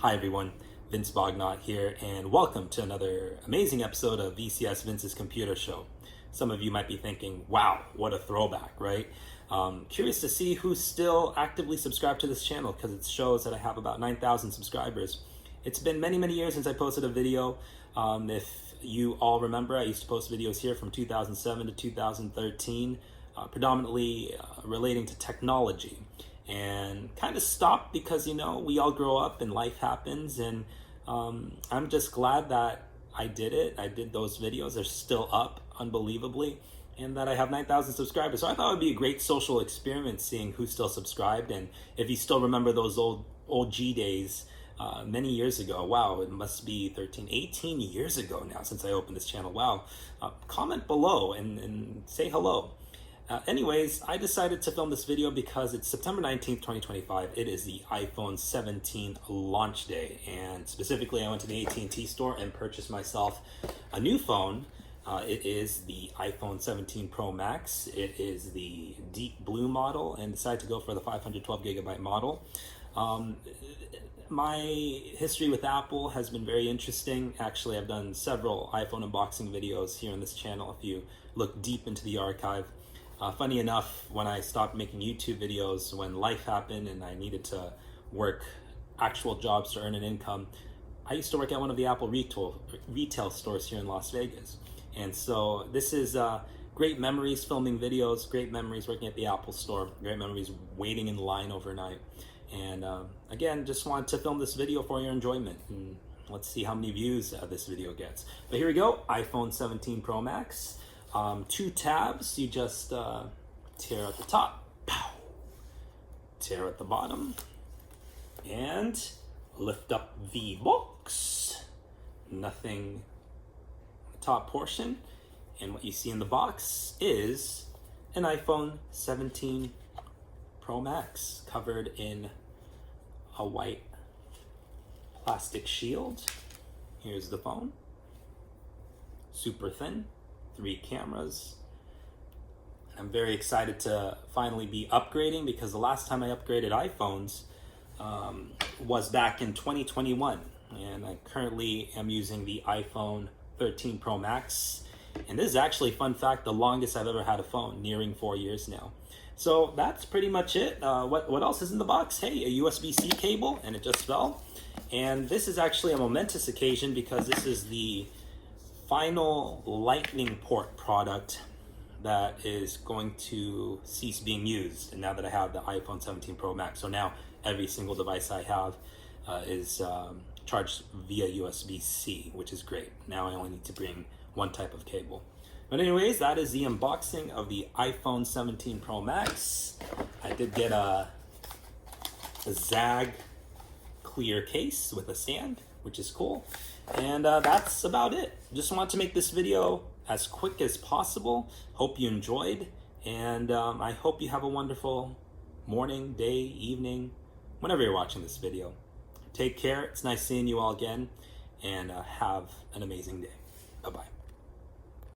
Hi everyone, Vince Bognot here, and welcome to another amazing episode of VCS Vince's Computer Show. Some of you might be thinking, wow, what a throwback, right? Curious to see who's still actively subscribed to this channel because it shows that I have about 9,000 subscribers. It's been many years since I posted a video. If you all remember, I used to post videos here from 2007 to 2013, predominantly relating to technology. And kind of stopped because, we all grow up and life happens, and I'm just glad that I did it. I did those videos. They're still up, unbelievably, and that I have 9,000 subscribers. So I thought it would be a great social experiment seeing who's still subscribed, and if you still remember those old G days many years ago. Wow, it must be 18 years ago now since I opened this channel. Wow. Comment below and say hello. Anyways, I decided to film this video because it's September 19th, 2025. It is the iPhone 17 launch day. And specifically, I went to the AT&T store and purchased myself a new phone. It is the iPhone 17 Pro Max. It is the deep blue model and decided to go for the 512 gigabyte model. My history with Apple has been very interesting. Actually, I've done several iPhone unboxing videos here on this channel if you look deep into the archive. Funny enough, when I stopped making YouTube videos, when life happened and I needed to work actual jobs to earn an income, I used to work at one of the Apple retail stores here in Las Vegas. And so this is great memories filming videos, great memories working at the Apple store, great memories waiting in line overnight. And again, just wanted to film this video for your enjoyment. And let's see how many views this video gets. But here we go, iPhone 17 Pro Max. 2 tabs, you just tear at the top, pow, tear at the bottom, and lift up the box. Nothing the top portion, and what you see in the box is an iPhone 17 Pro Max covered in a white plastic shield. Here's the phone, super thin. 3 cameras. I'm very excited to finally be upgrading because the last time I upgraded iPhones was back in 2021, and I currently am using the iPhone 13 Pro Max, and this is actually, fun fact, the longest I've ever had a phone, nearing 4 years now. So that's pretty much it. What else is in the box? Hey, a USB-C cable, and it just fell. And this is actually a momentous occasion because this is the final Lightning port product that is going to cease being used, and now that I have the iPhone 17 Pro Max. So now every single device I have is charged via USB-C, which is great. Now I only need to bring one type of cable. But anyways, that is the unboxing of the iPhone 17 Pro Max. I did get a Zag clear case with a stand, which is cool. And that's about it. Just wanted to make this video as quick as possible. Hope you enjoyed, and I hope you have a wonderful morning, day, evening, whenever you're watching this video. Take care. It's nice seeing you all again, and have an amazing day. Bye-bye.